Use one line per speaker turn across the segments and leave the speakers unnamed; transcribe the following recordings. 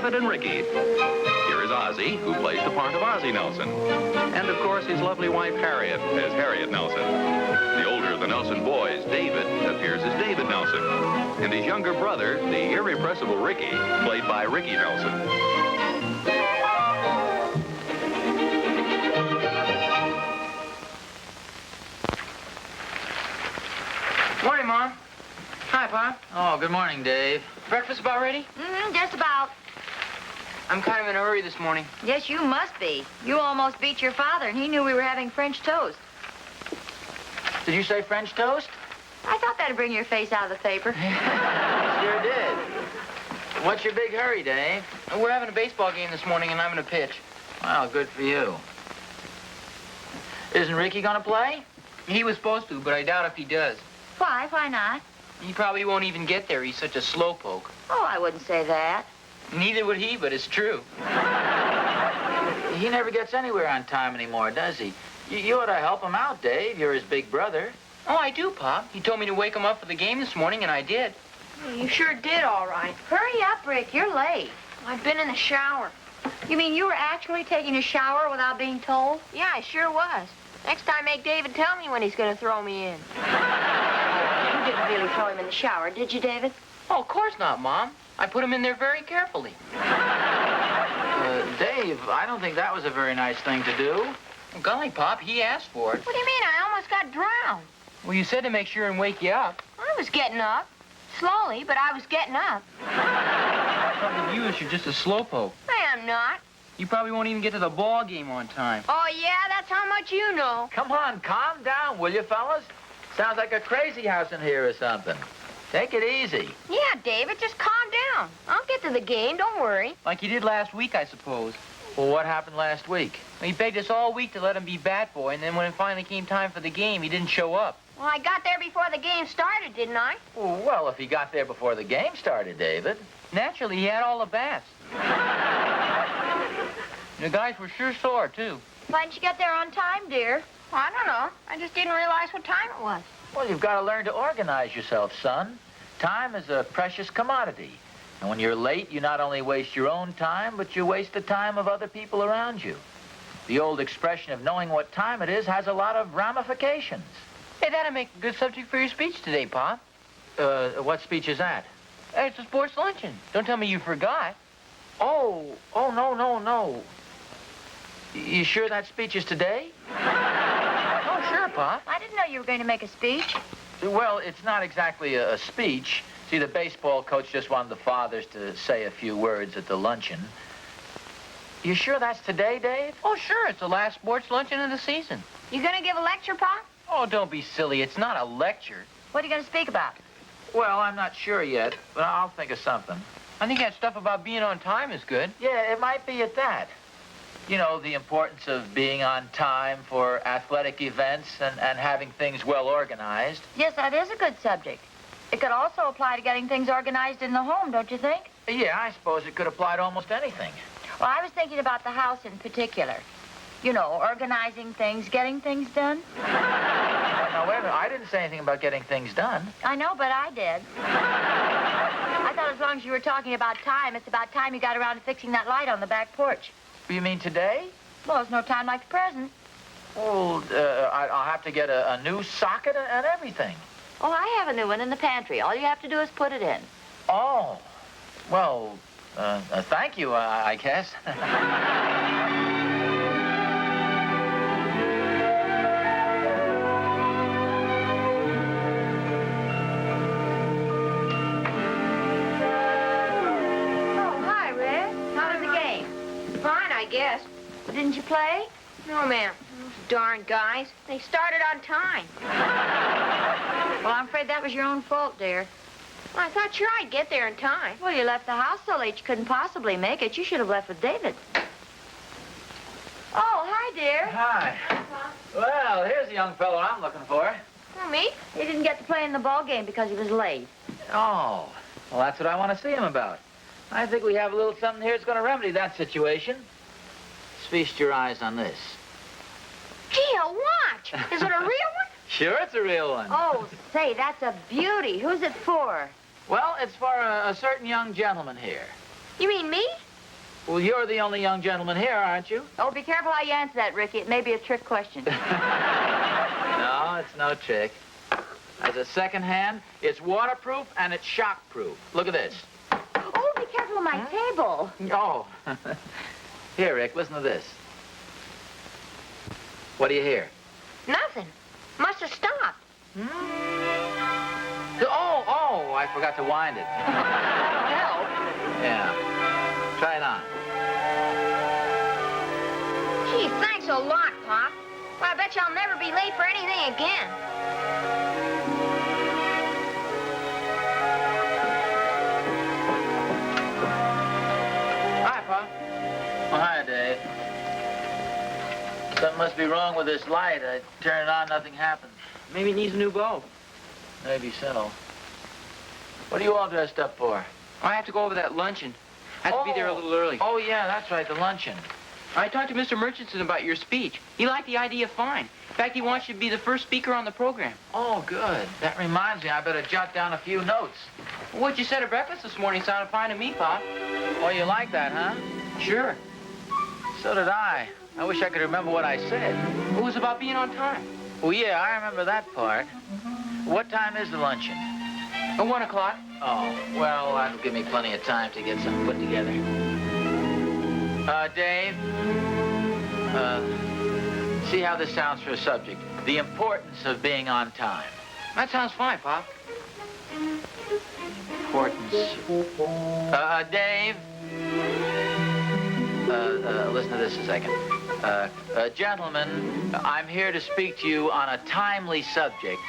David and Ricky. Here is Ozzie, who plays the part of Ozzie Nelson. And, of course, his lovely wife, Harriet, as Harriet Nelson. The older of the Nelson boys, David, appears as David Nelson. And his younger brother, the irrepressible Ricky, played by Ricky Nelson.
Morning, Mom. Hi, Pop.
Oh, good morning, Dave.
Breakfast about ready?
Just about.
I'm kind of in a hurry this morning.
Yes, you must be. You almost beat your father, and he knew we were having French toast.
Did you say French toast?
I thought that'd bring your face out of the paper.
Sure did. What's your big hurry, Dave?
We're having a baseball game this morning, and I'm going to pitch.
Well, good for you. Isn't Ricky gonna play?
He was supposed to, but I doubt if he does.
Why? Why not?
He probably won't even get there. He's such a slowpoke.
Oh, I wouldn't say that.
Neither would he, but it's true.
He never gets anywhere on time anymore, does he? You ought to help him out, Dave. You're his big brother.
Oh, I do, Pop. He told me to wake him up for the game this morning, and I did.
You sure did all right.
Hurry up, Rick. You're late.
I've been in the shower.
You mean you were actually taking a shower without being told?
Yeah, I sure was. Next time, make David tell me when he's going to throw me in.
You didn't really throw him in the shower, did you, David?
Oh, of course not, Mom. I put him in there very carefully.
Dave, I don't think that was a very nice thing to do.
Well, golly, Pop, he asked for it.
What do you mean? I almost got drowned.
Well, you said to make sure and wake you up.
I was getting up. Slowly, but I was getting up.
The trouble with you is you're just a slowpoke.
I am not.
You probably won't even get to the ball game on time.
Oh, yeah? That's how much you know.
Come on, calm down, will you, fellas? Sounds like a crazy house in here or something. Take it easy.
Yeah, David, just calm down. I'll get to the game. Don't worry.
Like you did last week, I suppose.
Well, what happened last week?
He begged us all week to let him be bat boy, and then when it finally came time for the game, he didn't show up.
Well, I got there before the game started, didn't I?
Well, if he got there before the game started, David.
Naturally, he had all the bats. The guys were sure sore, too.
Why didn't you get there on time, dear?
Well, I don't know. I just didn't realize what time it was.
Well, you've got to learn to organize yourself, son. Time is a precious commodity. And when you're late, you not only waste your own time, but you waste the time of other people around you. The old expression of knowing what time it is has a lot of ramifications.
Hey, that'd make a good subject for your speech today, Pop.
What speech is that?
It's a sports luncheon. Don't tell me you forgot.
Oh, no. You sure that speech is today?
Oh, sure, Pop.
I didn't know you were going to make a speech.
Well, it's not exactly a speech. See, the baseball coach just wanted the fathers to say a few words at the luncheon. You sure that's today, Dave?
Oh, sure. It's the last sports luncheon of the season.
You gonna give a lecture, Pop?
Oh, don't be silly. It's not a lecture.
What are you going to speak about?
Well, I'm not sure yet, but I'll think of something.
I think that stuff about being on time is good.
Yeah, it might be at that. You know, the importance of being on time for athletic events and having things well organized.
Yes, that is a good subject. It could also apply to getting things organized in the home, don't you think?
Yeah, I suppose it could apply to almost anything.
Well, I was thinking about the house in particular. You know, organizing things, getting things done.
Now, wait a minute. I didn't say anything about getting things done.
I know, but I did. I thought as long as you were talking about time, it's about time you got around to fixing that light on the back porch.
You mean today?
Well, there's no time like the present.
Well, I'll have to get a new socket and everything.
Oh, I have a new one in the pantry. All you have to do is put it in.
Oh. Well, thank you, I guess.
I guess.
Well, didn't you play?
No, ma'am. Those darn guys. They started on time.
Well, I'm afraid that was your own fault, dear.
Well, I thought sure I'd get there in time.
Well, you left the house so late you couldn't possibly make it. You should have left with David. Oh, hi, dear.
Hi. Well, here's the young fellow I'm looking for.
Oh, me?
He didn't get to play in the ball game because he was late.
Oh. Well, that's what I want to see him about. I think we have a little something here that's going to remedy that situation. Feast your eyes on this.
Gee, a watch. Is it a real one?
Sure, it's a real one.
Oh, say, that's a beauty. Who's it for?
Well, it's for a certain young gentleman here.
You mean me?
Well, you're the only young gentleman here, aren't you?
Oh, be careful how you answer that, Ricky. It may be a trick question.
No, it's no trick. As a second hand, it's waterproof and it's shockproof. Look at this.
Oh, be careful of my table.
Oh. Here, Rick, listen to this. What do you hear?
Nothing. Must have stopped.
Oh, I forgot to wind it.
Help.
Yeah. Try it on.
Gee, thanks a lot, Pop. Well, I bet you I'll never be late for anything again.
Hi, Pop.
Oh, hi, Dave. Something must be wrong with this light. I turn it on, nothing happens.
Maybe it needs a new bulb.
Maybe so. What are you all dressed up for?
I have to go over that luncheon. I have to be there a little early.
Oh, yeah, that's right, the luncheon.
I talked to Mr. Murchison about your speech. He liked the idea fine. In fact, he wants you to be the first speaker on the program.
Oh, good. That reminds me, I better jot down a few notes.
What you said at breakfast this morning sounded fine to me, Pop.
Oh, you like that, huh?
Sure.
So did I. I wish I could remember what I said.
It was about being on time.
Oh, yeah, I remember that part. What time is the luncheon?
At 1 o'clock.
Oh, well, that'll give me plenty of time to get something put together. Dave, see how this sounds for a subject. The importance of being on time.
That sounds fine, Pop.
Importance. Dave. Listen to this a second. Gentlemen, I'm here to speak to you on a timely subject.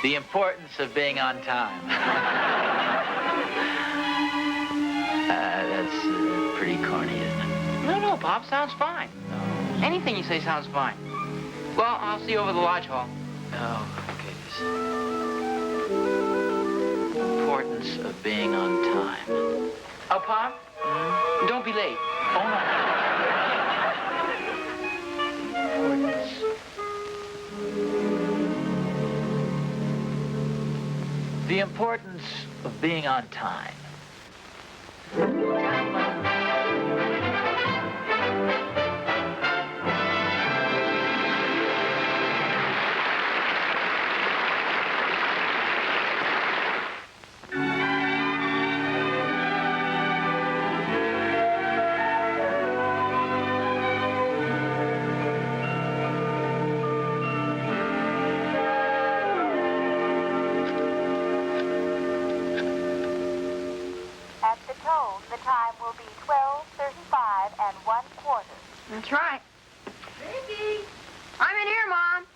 The importance of being on time. That's pretty corny, isn't it?
No, Pop, sounds fine. Anything you say sounds fine. Well, I'll see you over the lodge hall.
Oh, okay. Importance of being on time.
Oh, Pop, don't be late.
Oh, no. Importance. The importance of being on time.
At the tone, the time will be 12:35 and 1/4.
That's right. Ricky! I'm in here, Mom.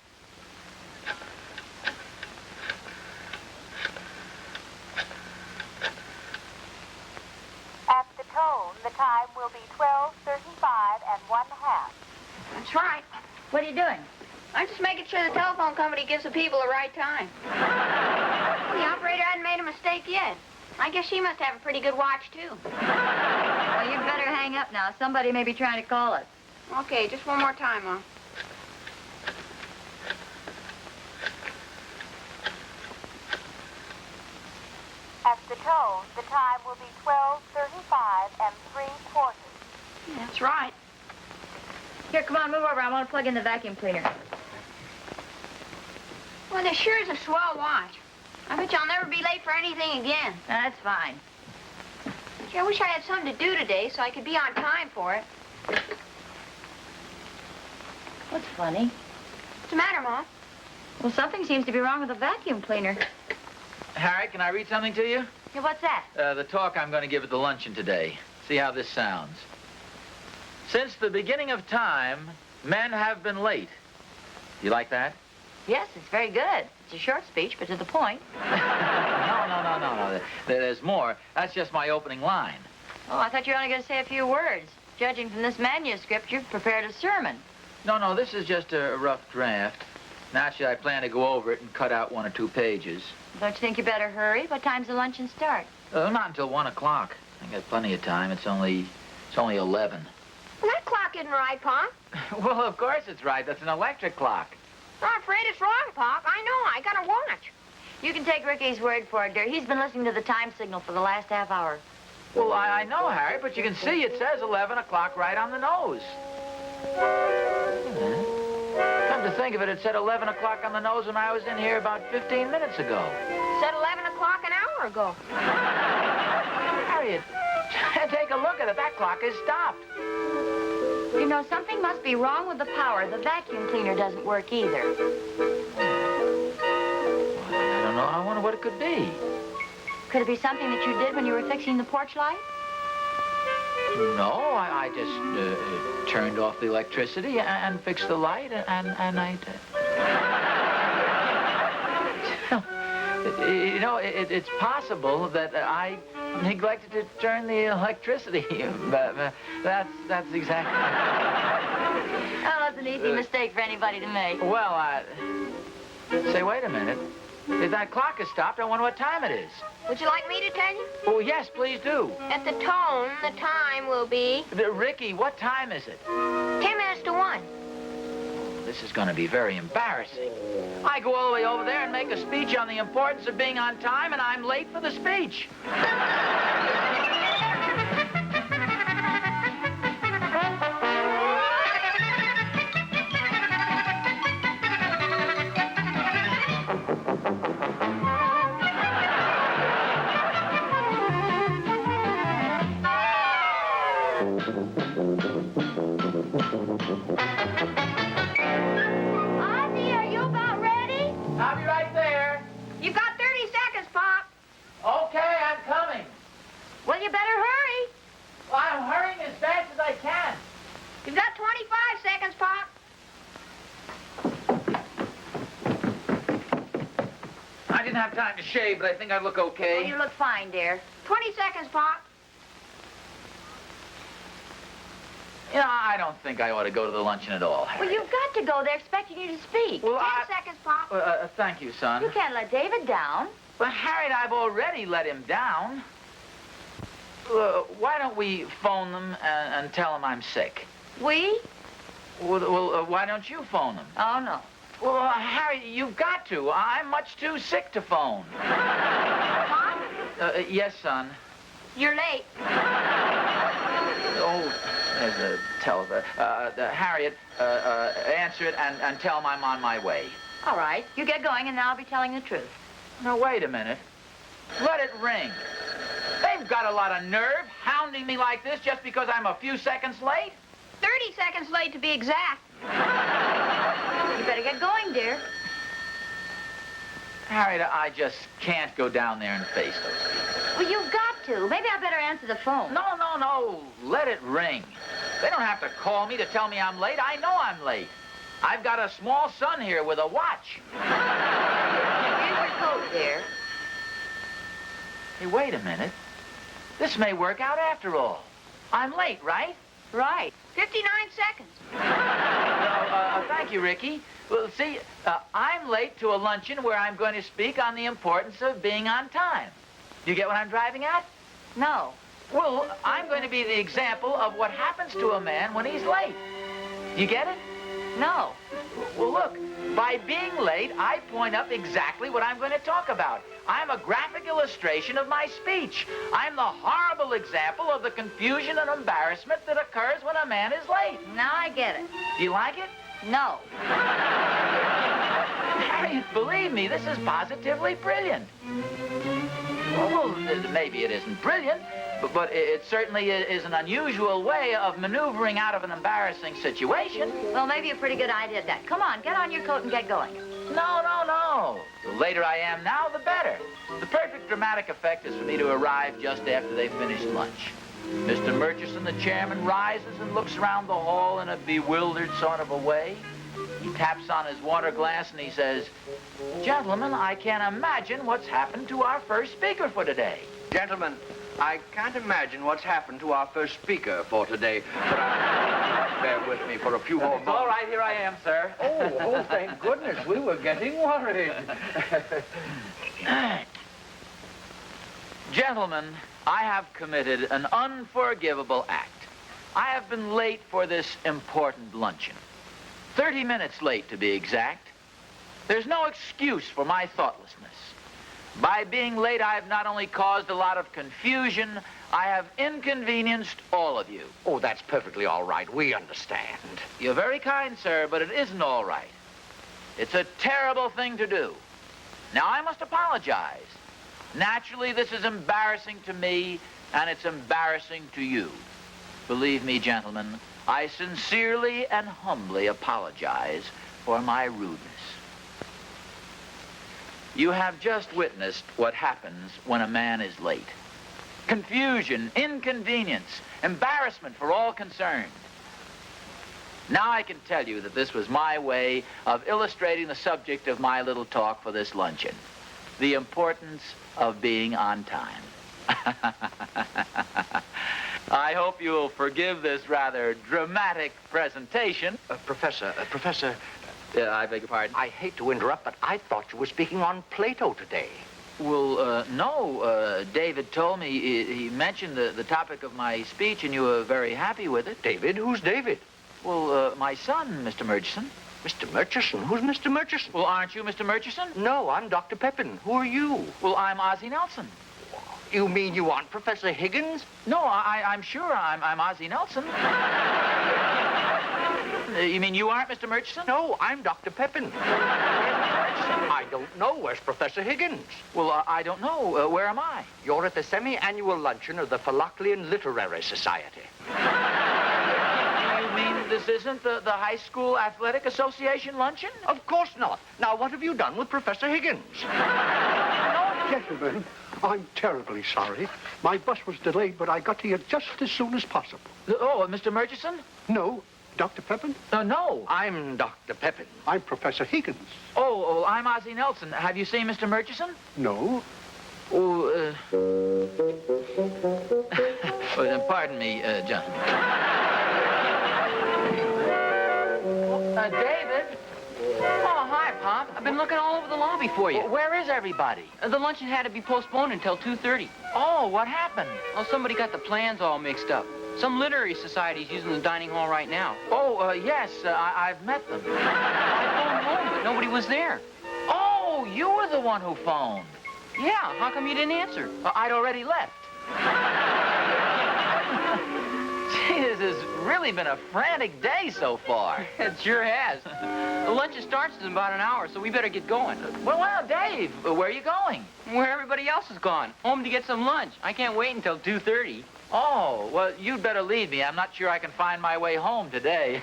At the tone, the time will be 12:35 and 1/2.
That's right.
What are you doing?
I'm just making sure the telephone company gives the people the right time. The operator hadn't made a mistake yet. I guess she must have a pretty good watch, too.
Well, you better hang up now. Somebody may be trying to call us.
Okay, just one more time, Mom.
At the tone, the time will be 12:35 and 3/4.
That's right.
Here, come on, move over. I want to plug in the vacuum cleaner.
Well, this sure is a swell watch. I bet you I'll never be late for anything again.
That's fine.
Gee, I wish I had something to do today so I could be on time for it.
What's funny?
What's the matter, Mom?
Well, something seems to be wrong with the vacuum cleaner.
Harriet, can I read something to you?
Yeah, what's that?
The talk I'm going to give at the luncheon today. See how this sounds. Since the beginning of time, men have been late. You like that?
Yes, it's very good. It's a short speech, but to the point.
No. There's more. That's just my opening line.
Oh, I thought you were only going to say a few words. Judging from this manuscript, you've prepared a sermon.
No, this is just a rough draft. Naturally, I plan to go over it and cut out 1 or 2 pages.
Don't you think you better hurry? What time's the luncheon start?
Not until 1 o'clock. I got plenty of time. It's only 11.
Well, that clock isn't right, Pop.
Well, of course it's right. That's an electric clock.
I'm afraid it's wrong, Pop. I know. I got a watch.
You can take Ricky's word for it, dear. He's been listening to the time signal for the last half hour.
Well, I know, Harry, but you can see it says 11 o'clock right on the nose. Come to think of it, it said 11 o'clock on the nose when I was in here about 15 minutes ago.
Said 11 o'clock an hour ago.
Harriet, take a look at it. That clock is stopped.
You know, something must be wrong with the power. The vacuum cleaner doesn't work either.
I don't know. I wonder what it could be.
Could it be something that you did when you were fixing the porch light?
No, I just turned off the electricity and fixed the light, and I... You know, it's possible that I neglected to turn the electricity. That's exactly...
Oh, that's an easy mistake for anybody to make.
Well, say, wait a minute. If that clock is stopped, I wonder what time it is.
Would you like me to tell you?
Oh, yes, please do.
At the tone, the time will be
Ricky, what time is it?
10 minutes to 1.
This is going to be very embarrassing. I go all the way over there and make a speech on the importance of being on time, and I'm late for the speech.
Ozzie, are you about ready?
I'll be right there.
You've got 30 seconds, Pop.
Okay, I'm coming.
Well, you better hurry.
Well, I'm hurrying as fast as I can.
You've got 25 seconds, Pop.
I didn't have time to shave, but I think I look
Well,
okay.
you look fine, dear.
20 seconds, Pop.
You know, I don't think I ought to go to the luncheon at all,
Well,
Harry.
you've got to go. They're expecting you to speak.
Well,
10 seconds, Pop.
thank you, son.
You can't let David down.
But, Harriet, I've already let him down. Why don't we phone them and tell them I'm sick?
We?
Well, why don't you phone them?
Oh, no.
Well, Harry, you've got to. I'm much too sick to phone.
Pop,
Yes, son.
you're late.
Oh, there's a telephone. Harriet, answer it and tell them I'm on my way.
All right. You get going, and then I'll be telling the truth.
Now, wait a minute. Let it ring. They've got a lot of nerve hounding me like this just because I'm a few seconds late.
30 seconds late to be exact.
You better get going, dear.
Harriet, I just can't go down there and face those people.
Well, you've got to. Maybe I better answer the phone.
No. Let it ring. They don't have to call me to tell me I'm late. I know I'm late. I've got a small son here with a watch.
Here's your coat, dear.
Hey, wait a minute. This may work out after all. I'm late, right?
Right.
59 seconds.
Thank you, Ricky. Well, see, I'm late to a luncheon where I'm going to speak on the importance of being on time. You get what I'm driving at?
No.
Well, I'm going to be the example of what happens to a man when he's late. You get it?
No.
Well, look, by being late, I point up exactly what I'm going to talk about. I'm a graphic illustration of my speech. I'm the horrible example of the confusion and embarrassment that occurs when a man is late.
Now I get it.
Do you like it?
No.
Harriet, believe me, this is positively brilliant. Well, maybe it isn't brilliant, but it certainly is an unusual way of maneuvering out of an embarrassing situation.
Well, maybe a pretty good idea at that. Come on, get on your coat and get going.
No. The later I am now, the better. The perfect dramatic effect is for me to arrive just after they've finished lunch. Mr. Murchison, the chairman, rises and looks around the hall in a bewildered sort of a way. He taps on his water glass and he says, "Gentlemen, I can't imagine what's happened to our first speaker for today."
Gentlemen, I can't imagine what's happened to our first speaker for today, but bear with me for a few more moments.
All right, here I am, sir.
Oh, thank goodness. We were getting worried.
Gentlemen, I have committed an unforgivable act. I have been late for this important luncheon. 30 minutes late, to be exact. There's no excuse for my thoughtlessness. By being late, I have not only caused a lot of confusion, I have inconvenienced all of you.
Oh, that's perfectly all right. We understand.
You're very kind, sir, but it isn't all right. It's a terrible thing to do. Now, I must apologize. Naturally, this is embarrassing to me, and it's embarrassing to you. Believe me, gentlemen, I sincerely and humbly apologize for my rudeness. You have just witnessed what happens when a man is late. Confusion, inconvenience, embarrassment for all concerned. Now I can tell you that this was my way of illustrating the subject of my little talk for this luncheon. The importance of being on time. I hope you will forgive this rather dramatic presentation.
Professor,
I beg your pardon?
I hate to interrupt, but I thought you were speaking on Plato today.
Well, no. David told me, he mentioned the topic of my speech, and you were very happy with it.
David? Who's David?
Well, my son, Mr. Murchison.
Mr. Murchison? Who's Mr. Murchison?
Well, aren't you Mr. Murchison?
No, I'm Dr. Pepin. Who are you?
Well, I'm Ozzie Nelson.
You mean you aren't Professor Higgins?
No, I'm sure I'm Ozzie Nelson. You mean you aren't Mr. Murchison?
No, I'm Dr. Pepin. I don't know. Where's Professor Higgins?
Well, I don't know. Where am I?
You're at the semi-annual luncheon of the Philoclean Literary Society.
You mean this isn't the High School Athletic Association luncheon?
Of course not. Now, what have you done with Professor Higgins?
Gentlemen, I'm terribly sorry. My bus was delayed, but I got to you just as soon as possible.
Oh, Mr. Murchison?
No, Dr. Pepin?
No.
I'm Dr. Pepin.
I'm Professor Higgins.
Oh, I'm Ozzie Nelson. Have you seen Mr. Murchison?
No.
Oh, pardon me, gentlemen. David?
Oh, hi, Pop. I've been looking all over the lobby for you.
Where is everybody?
The luncheon had to be postponed until 2:30.
Oh, what happened?
Well, somebody got the plans all mixed up. Some literary society's using the dining hall right now.
Oh, yes, I've met them.
I phoned home, but nobody was there.
Oh, you were the one who phoned.
Yeah, how come you didn't answer?
I'd already left. Gee, this has really been a frantic day so far.
It sure has. The luncheon starts in about an hour, so we better get going.
Well, Dave, where are you going?
Where everybody else is gone. Home to get some lunch. I can't wait until 2:30.
Oh, well, you'd better leave me. I'm not sure I can find my way home today.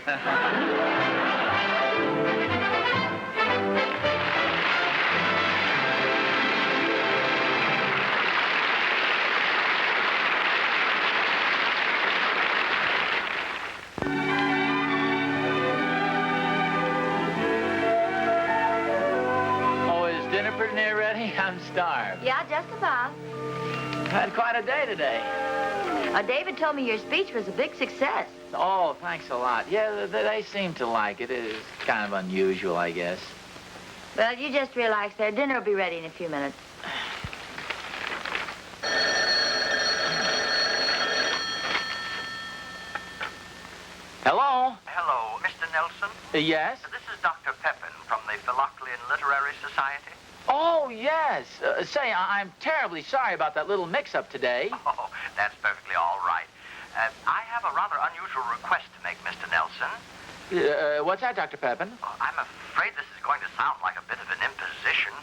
Oh, is dinner pretty near ready? I'm starved.
Yeah, just about.
Had quite a day today.
David told me your speech was a big success.
Oh, thanks a lot. Yeah, they seem to like it. It's kind of unusual, I guess.
Well, you just relax there. Dinner will be ready in a few minutes.
Hello?
Hello, Mr. Nelson.
Yes?
This is Dr. Pepin from the Philoclean Literary Society.
Oh, yes. Say, I'm terribly sorry about that little mix-up today.
Oh, that's perfectly all right. I have a rather unusual request to make, Mr. Nelson.
What's that, Dr. Pepin?
Oh, I'm afraid this is going to sound like a bit of an imposition.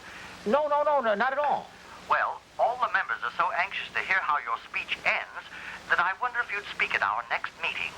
No, not at all.
Well, all the members are so anxious to hear how your speech ends that I wonder if you'd speak at our next meeting.